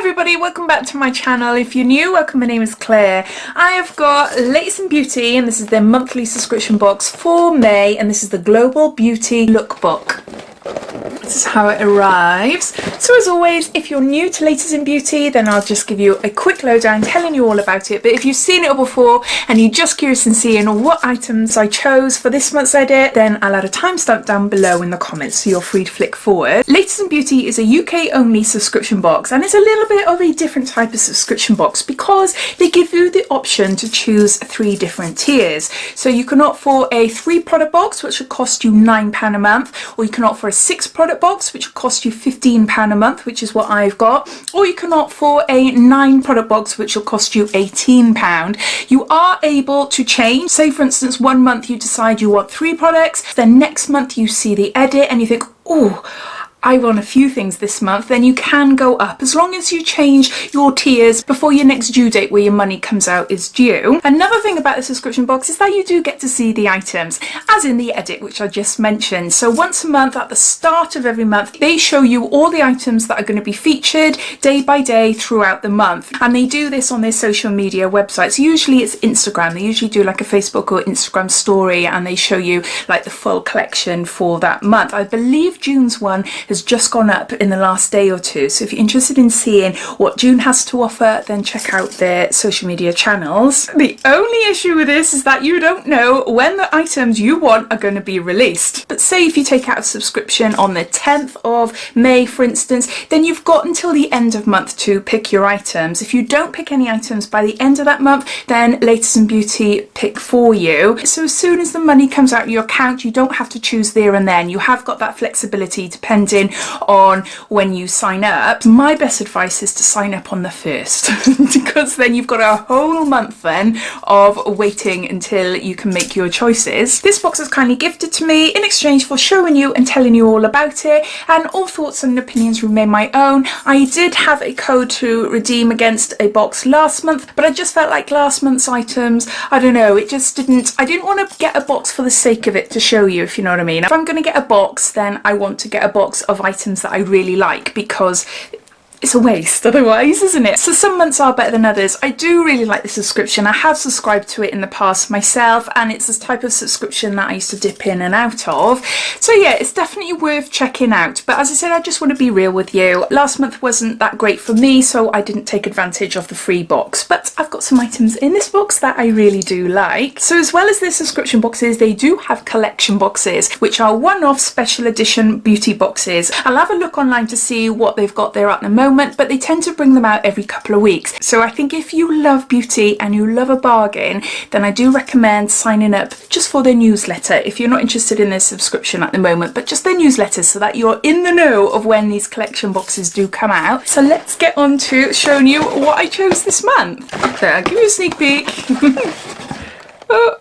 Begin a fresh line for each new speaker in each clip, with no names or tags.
everybody, welcome back to my channel. If you're new, welcome, my name is Claire. I have got Latest in Beauty and this is their monthly subscription box for May, and this is the Global Beauty Lookbook. This is how it arrives. So as always, if you're new to Latest in Beauty, then I'll just give you a quick lowdown telling you all about it. But if you've seen it all before and you're just curious in seeing what items I chose for this month's edit, then I'll add a timestamp down below in the comments so you're free to flick forward. Latest in Beauty is a UK only subscription box, and it's a little bit of a different type of subscription box because they give you the option to choose 3 different tiers. So you can opt for a 3 product box, which will cost you £9 a month, or you can opt for a 6 product box, which will cost you £15 a month, which is what I've got, or you can opt for a 9 product box, which will cost you £18. You are able to change. Say for instance, one month you decide you want 3 products, then next month you see the edit and you think, oh, I want a few things this month, then you can go up as long as you change your tiers before your next due date where your money comes out is due. Another thing about the subscription box is that you do get to see the items, as in the edit, which I just mentioned. So once a month, at the start of every month, they show you all the items that are going to be featured day by day throughout the month. And they do this on their social media websites. Usually it's Instagram. They usually do like a Facebook or Instagram story and they show you like the full collection for that month. I believe June's one has just gone up in the last day or two, so if you're interested in seeing what June has to offer, then check out their social media channels. The only issue with this is that you don't know when the items you want are going to be released. But say if you take out a subscription on the 10th of May, for instance, then you've got until the end of month to pick your items. If you don't pick any items by the end of that month, then Latest in Beauty pick for you. So as soon as the money comes out of your account, you don't have to choose there and then. You have got that flexibility depending on when you sign up. My best advice is to sign up on the 1st because then you've got a whole month then of waiting until you can make your choices. This box is kindly gifted to me in exchange for showing you and telling you all about it, and all thoughts and opinions remain my own. I did have a code to redeem against a box last month, but I just felt like last month's items, I don't know, I didn't want to get a box for the sake of it to show you, if you know what I mean. If I'm going to get a box, then I want to get a box of items that I really like, because it's a waste otherwise, isn't it? So some months are better than others. I do really like the subscription. I have subscribed to it in the past myself, and it's this type of subscription that I used to dip in and out of. So yeah, it's definitely worth checking out. But as I said, I just want to be real with you. Last month wasn't that great for me, so I didn't take advantage of the free box. But I've got some items in this box that I really do like. So as well as their subscription boxes, they do have collection boxes, which are one-off special edition beauty boxes. I'll have a look online to see what they've got there at the moment, but they tend to bring them out every couple of weeks. So I think if you love beauty and you love a bargain, then I do recommend signing up just for their newsletter if you're not interested in their subscription at the moment, but just their newsletter so that you're in the know of when these collection boxes do come out. So let's get on to showing you what I chose this month. So I'll give you a sneak peek. Oh.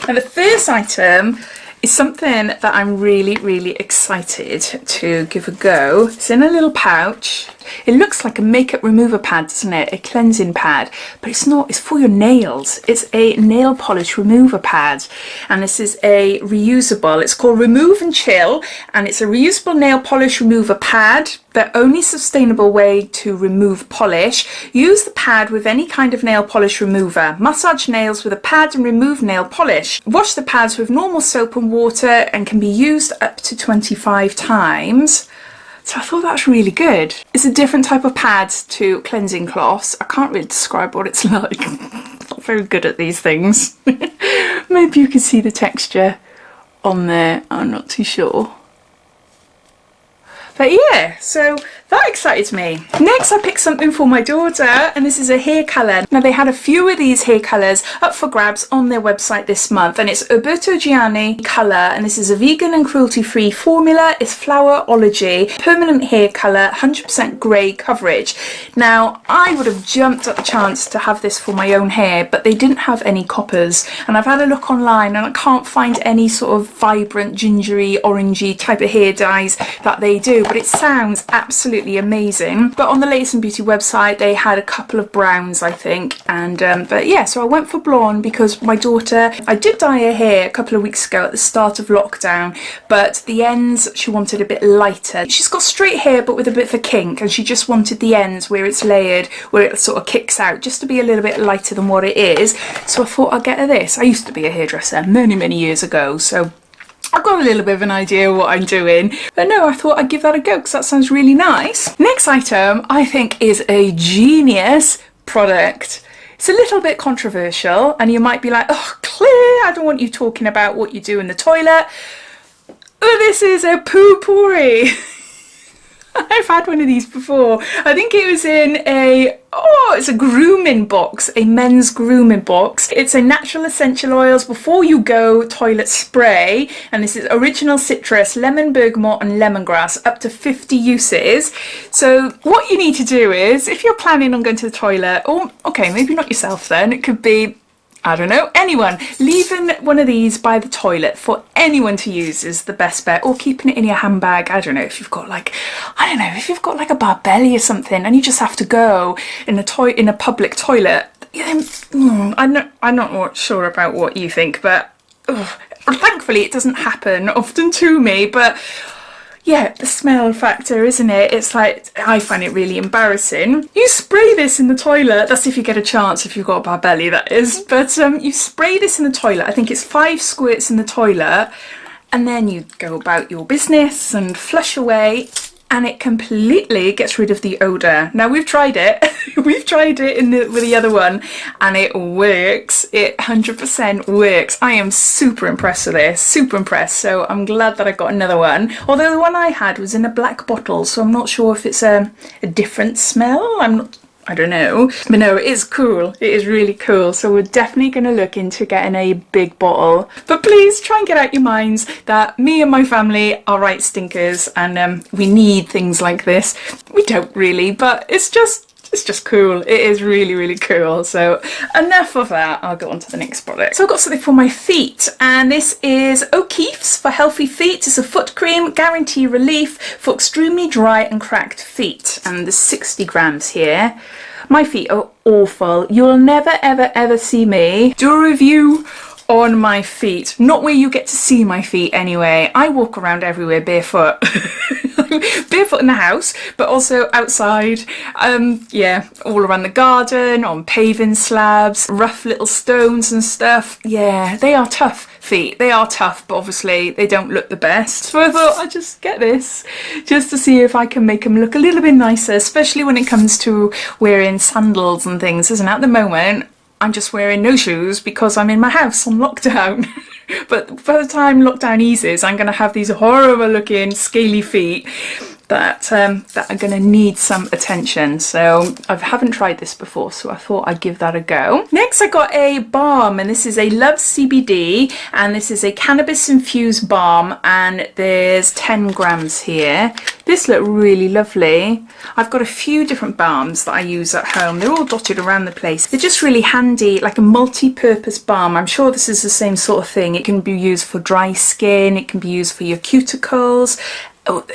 And the first item is something that I'm really excited to give a go. It's in a little pouch. It looks like a makeup remover pad, doesn't it? A cleansing pad, but it's not. It's for your nails. It's a nail polish remover pad, and this is a reusable. It's called Remove and Chill, and it's a reusable nail polish remover pad. The only sustainable way to remove polish. Use the pad with any kind of nail polish remover. Massage nails with a pad and remove nail polish. Wash the pads with normal soap and water and can be used up to 25 times. So I thought that was really good. It's a different type of pad to cleansing cloths. I can't really describe what it's like. I'm not very good at these things. Maybe you can see the texture on there. I'm not too sure. But yeah, so that excited me. Next I picked something for my daughter, and this is a hair colour. Now they had a few of these hair colours up for grabs on their website this month, and it's Diaryofabeautygeek colour, and this is a vegan and cruelty free formula. It's Flowerology permanent hair colour, 100% grey coverage. Now I would have jumped at the chance to have this for my own hair, but they didn't have any coppers, and I've had a look online and I can't find any sort of vibrant gingery orangey type of hair dyes that they do, but it sounds absolutely absolutely amazing. But on the Latest in Beauty website, they had a couple of browns, I think. And but yeah, so I went for blonde because my daughter, I did dye her hair a couple of weeks ago at the start of lockdown, but the ends she wanted a bit lighter. She's got straight hair but with a bit of a kink, and she just wanted the ends where it's layered, where it sort of kicks out, just to be a little bit lighter than what it is. So I thought I'd get her this. I used to be a hairdresser many years ago, so I've got a little bit of an idea of what I'm doing, but no, I thought I'd give that a go because that sounds really nice. Next item I think is a genius product. It's a little bit controversial and you might be like, oh Claire, I don't want you talking about what you do in the toilet. But this is a poo-pourri. I've had one of these before. I think it was in it's a grooming box, a men's grooming box. It's a natural essential oils before you go toilet spray, and this is original citrus, lemon, bergamot and lemongrass, up to 50 uses. So what you need to do is, if you're planning on going to the toilet, or okay, maybe not yourself then, it could be, I don't know, anyone, leaving one of these by the toilet for anyone to use is the best bet, or keeping it in your handbag. I don't know, if you've got like, I don't know, if you've got like a bad belly or something and you just have to go in a public toilet, I'm not sure about what you think, but thankfully it doesn't happen often to me, but yeah, the smell factor, isn't it? It's like, I find it really embarrassing. You spray this in the toilet, that's if you get a chance, if you've got a bad belly, that is. But you spray this in the toilet, I think it's 5 squirts in the toilet, and then you go about your business and flush away, and it completely gets rid of the odour. Now we've tried it, we've tried it with the other one, and it works. It 100% works. I am super impressed with this, super impressed. So I'm glad that I got another one. Although the one I had was in a black bottle, so I'm not sure if it's a different smell. I don't know, but no, it is cool. It is really cool. So we're definitely going to look into getting a big bottle. But please try and get out your minds that me and my family are right stinkers, and we need things like this. We don't really, but it's just cool. It is really cool. So enough of that, I'll go on to the next product. So I've got something for my feet, and this is O'Keeffe's for healthy feet. It's a foot cream, guarantee relief for extremely dry and cracked feet, and there's 60 grams here. My feet are awful. You'll never ever see me do a review on my feet, not where you get to see my feet anyway. I walk around everywhere barefoot. Barefoot in the house, but also outside, yeah, all around the garden, on paving slabs, rough little stones and stuff. Yeah, they are tough feet. They are tough, but obviously they don't look the best. So I thought I'd just get this, just to see if I can make them look a little bit nicer, especially when it comes to wearing sandals and things, isn't it? At the moment, I'm just wearing no shoes because I'm in my house on lockdown. But by the time lockdown eases, I'm going to have these horrible looking scaly feet that are going to need some attention. So I haven't tried this before, so I thought I'd give that a go. Next I got a balm, and this is a Love CBD, and this is a cannabis infused balm, and there's 10 grams here. This looked really lovely. I've got a few different balms that I use at home. They're all dotted around the place. They're just really handy, like a multi-purpose balm. I'm sure this is the same sort of thing. It can be used for dry skin, it can be used for your cuticles,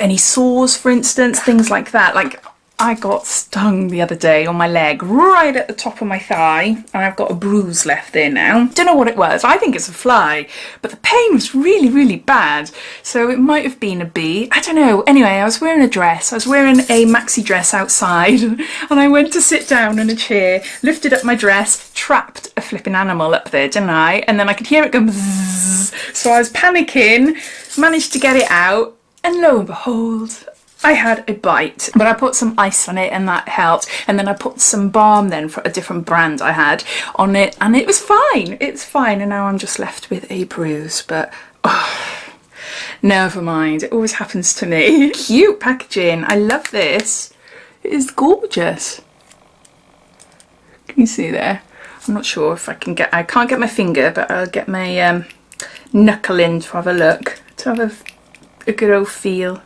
any sores, for instance, things like that. Like, I got stung the other day on my leg, right at the top of my thigh, and I've got a bruise left there now. Don't know what it was. I think it's a fly, but the pain was really bad. So it might have been a bee. I don't know. Anyway, I was wearing a dress. I was wearing a maxi dress outside, and I went to sit down in a chair, lifted up my dress, trapped a flipping animal up there, didn't I? And then I could hear it go bzzz. So I was panicking, managed to get it out, and lo and behold, I had a bite, but I put some ice on it and that helped, and then I put some balm then for a different brand I had on it, and it was fine. It's fine, and now I'm just left with a bruise, but never mind. It always happens to me. Cute packaging. I love this. It is gorgeous. Can you see there? I'm not sure if I can't get my finger, but I'll get my knuckle in to have a look, to have a good old feel.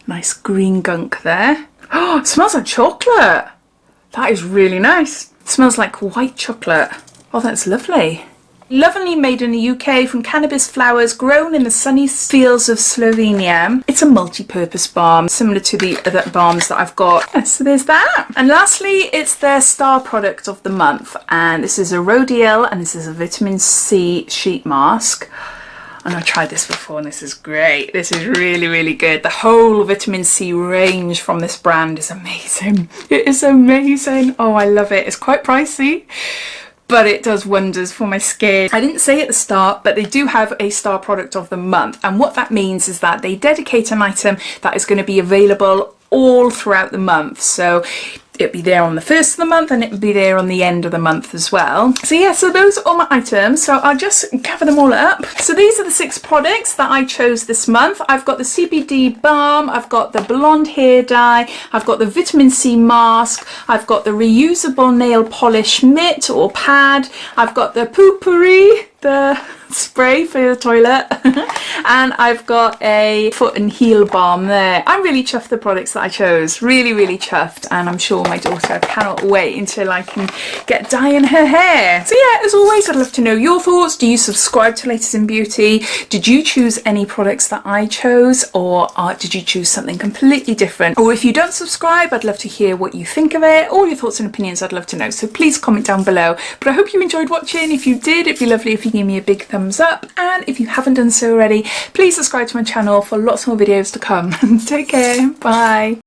Nice green gunk there. Oh, it smells like chocolate. That is really nice. It smells like white chocolate. Oh, that's lovely. Lovingly made in the UK from cannabis flowers grown in the sunny fields of Slovenia. It's a multi-purpose balm, similar to the other balms that I've got. So there's that. And lastly, it's their star product of the month. And this is a Rhodial, and this is a vitamin C sheet mask. And I tried this before and this is great. This is really, really good. The whole vitamin C range from this brand is amazing. It is amazing. Oh, I love it. It's quite pricey, but it does wonders for my skin. I didn't say at the start, but they do have a star product of the month. And what that means is that they dedicate an item that is going to be available all throughout the month. So it'll be there on the first of the month and it'll be there on the end of the month as well. So yeah, so those are all my items. So I'll just gather them all up. So these are the 6 products that I chose this month. I've got the CBD balm, I've got the blonde hair dye, I've got the vitamin C mask, I've got the reusable nail polish mitt or pad, I've got the poopery, the spray for the toilet, and I've got a foot and heel balm there. I'm really chuffed the products that I chose, really, really chuffed, and I'm sure my daughter cannot wait until I can get dyeing her hair. So yeah, as always, I'd love to know your thoughts. Do you subscribe to Latest in Beauty? Did you choose any products that I chose, or did you choose something completely different? Or if you don't subscribe, I'd love to hear what you think of it. All your thoughts and opinions, I'd love to know, so please comment down below. But I hope you enjoyed watching. If you did, it'd be lovely if you give me a big thumbs up, and if you haven't done so already, please subscribe to my channel for lots more videos to come. Take care, bye.